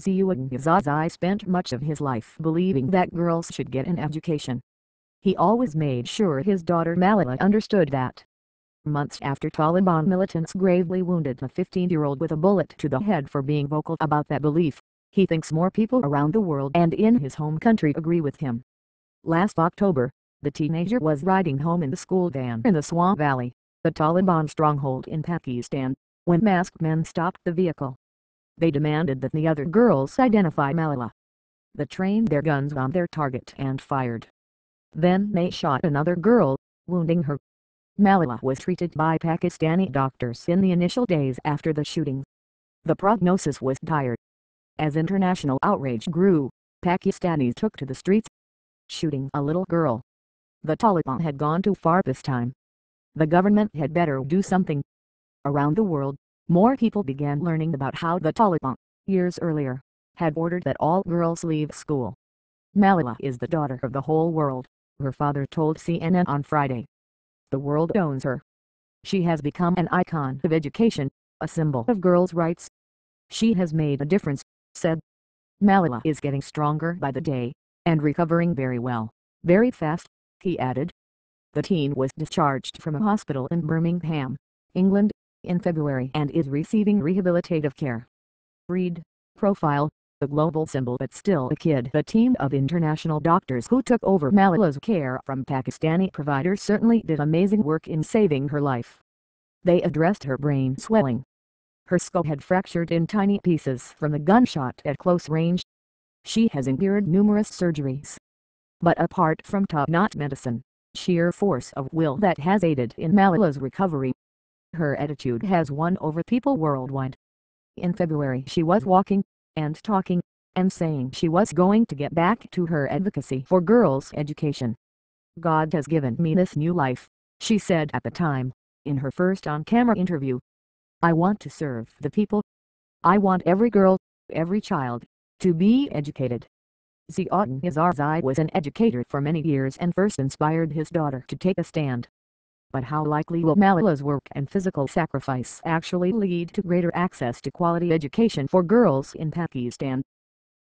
Ziauddin spent much of his life believing that girls should get an education. He always made sure his daughter Malala understood that. Months after Taliban militants gravely wounded a 15-year-old with a bullet to the head for being vocal about that belief, he thinks more people around the world and in his home country agree with him. Last October, the teenager was riding home in the school van in the Swamp Valley, the Taliban stronghold in Pakistan, when masked men stopped the vehicle. They demanded that the other girls identify Malala. They trained their guns on their target and fired. Then they shot another girl, wounding her. Malala was treated by Pakistani doctors in the initial days after the shooting. The prognosis was dire. As international outrage grew, Pakistanis took to the streets, shooting a little girl. The Taliban had gone too far this time. The government had better do something. Around the world, more people began learning about how the Taliban, years earlier, had ordered that all girls leave school. Malala is the daughter of the whole world, her father told CNN on Friday. The world owns her. She has become an icon of education, a symbol of girls' rights. She has made a difference, said. Malala is getting stronger by the day, and recovering very well, very fast, he added. The teen was discharged from a hospital in Birmingham, England, in February and is receiving rehabilitative care. Read, profile, the global symbol but still a kid. The team of international doctors who took over Malala's care from Pakistani providers certainly did amazing work in saving her life. They addressed her brain swelling. Her skull had fractured in tiny pieces from the gunshot at close range. She has endured numerous surgeries. But apart from top-notch medicine, sheer force of will that has aided in Malala's recovery, her attitude has won over people worldwide. In February she was walking, and talking, and saying she was going to get back to her advocacy for girls' education. God has given me this new life, she said at the time, in her first on-camera interview. I want to serve the people. I want every girl, every child, to be educated. Ziauddin was an educator for many years and first inspired his daughter to take a stand. But how likely will Malala's work and physical sacrifice actually lead to greater access to quality education for girls in Pakistan?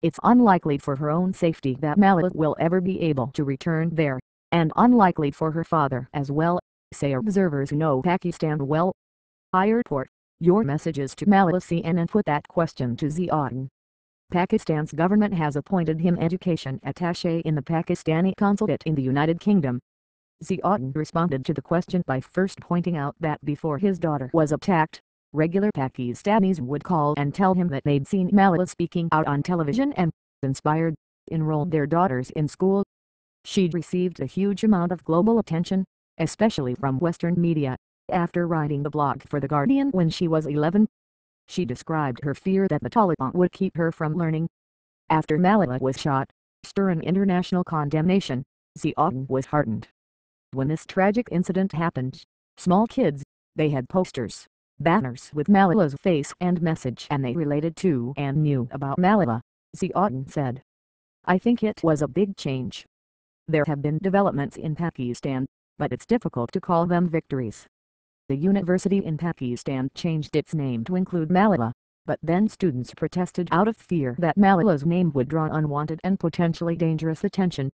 It's unlikely for her own safety that Malala will ever be able to return there, and unlikely for her father as well, say observers who know Pakistan well. Higher report, your messages to Malala. CNN put that question to Ziauddin. Pakistan's government has appointed him education attaché in the Pakistani consulate in the United Kingdom. Ziauddin responded to the question by first pointing out that before his daughter was attacked, regular Pakistanis would call and tell him that they'd seen Malala speaking out on television and, inspired, enrolled their daughters in school. She'd received a huge amount of global attention, especially from Western media, after writing the blog for The Guardian when she was 11. She described her fear that the Taliban would keep her from learning. After Malala was shot, stirring international condemnation, Ziauddin was heartened. When this tragic incident happened, small kids, they had posters, banners with Malala's face and message, and they related to and knew about Malala, Ziauddin said. I think it was a big change. There have been developments in Pakistan, but it's difficult to call them victories. The university in Pakistan changed its name to include Malala, but then students protested out of fear that Malala's name would draw unwanted and potentially dangerous attention.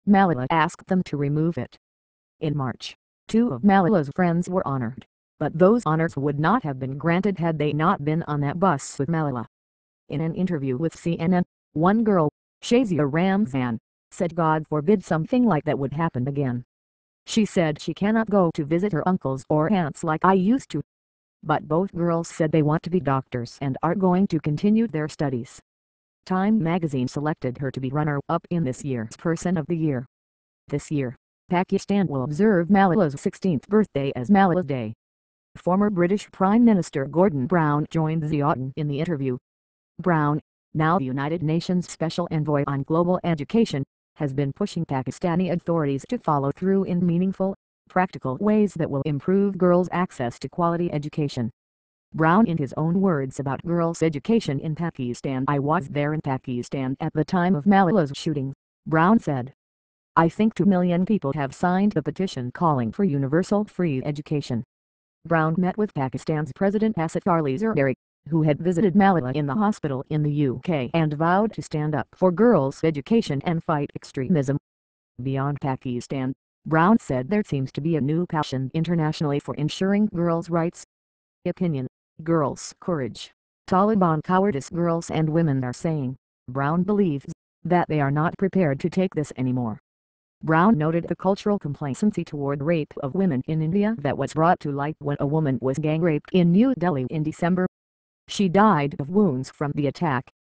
Malala asked them to remove it. In March, 2 of Malala's friends were honored, but those honors would not have been granted had they not been on that bus with Malala. In an interview with CNN, one girl, Shazia Ramzan, said God forbid something like that would happen again. She said she cannot go to visit her uncles or aunts like I used to. But both girls said they want to be doctors and are going to continue their studies. Time magazine selected her to be runner-up in this year's Person of the Year. This year, Pakistan will observe Malala's 16th birthday as Malala Day. Former British Prime Minister Gordon Brown joined Ziauddin in the interview. Brown, now the United Nations Special Envoy on Global Education, has been pushing Pakistani authorities to follow through in meaningful, practical ways that will improve girls' access to quality education. Brown, in his own words about girls' education in Pakistan, I was there in Pakistan at the time of Malala's shooting, Brown said. I think 2 million people have signed the petition calling for universal free education. Brown met with Pakistan's President Asif Ali Zardari, who had visited Malala in the hospital in the UK and vowed to stand up for girls' education and fight extremism. Beyond Pakistan, Brown said there seems to be a new passion internationally for ensuring girls' rights. Opinion: girls' courage, Taliban cowardice. Girls and women are saying, Brown believes, that they are not prepared to take this anymore. Brown noted the cultural complacency toward rape of women in India that was brought to light when a woman was gang-raped in New Delhi in December. She died of wounds from the attack.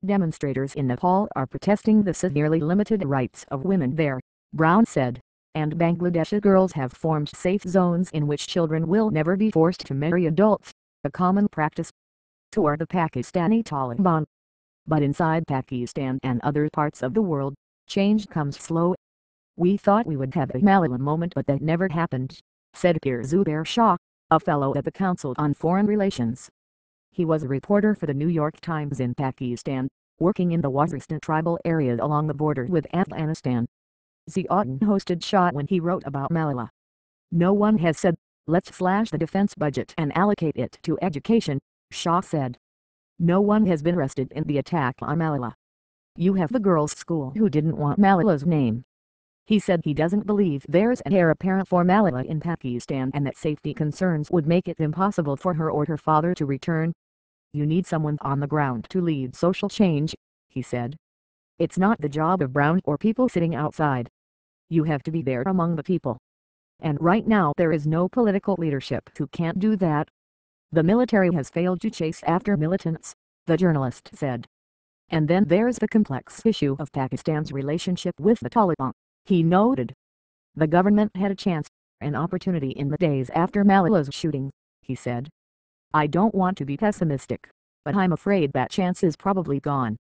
Demonstrators in Nepal are protesting the severely limited rights of women there, Brown said, and Bangladeshi girls have formed safe zones in which children will never be forced to marry adults, a common practice. Toward the Pakistani Taliban. But inside Pakistan and other parts of the world, change comes slow. We thought we would have a Malala moment, but that never happened, said Pir Zubair Shah, a fellow at the Council on Foreign Relations. He was a reporter for the New York Times in Pakistan, working in the Waziristan tribal area along the border with Afghanistan. Ziauddin hosted Shah when he wrote about Malala. No one has said, let's slash the defense budget and allocate it to education, Shah said. No one has been arrested in the attack on Malala. You have the girls' school who didn't want Malala's name. He said he doesn't believe there's an heir apparent for Malala in Pakistan and that safety concerns would make it impossible for her or her father to return. You need someone on the ground to lead social change, he said. It's not the job of Brown or people sitting outside. You have to be there among the people. And right now there is no political leadership who can't do that. The military has failed to chase after militants, the journalist said. And then there's the complex issue of Pakistan's relationship with the Taliban, he noted. The government had a chance, an opportunity in the days after Malala's shooting, he said. I don't want to be pessimistic, but I'm afraid that chance is probably gone.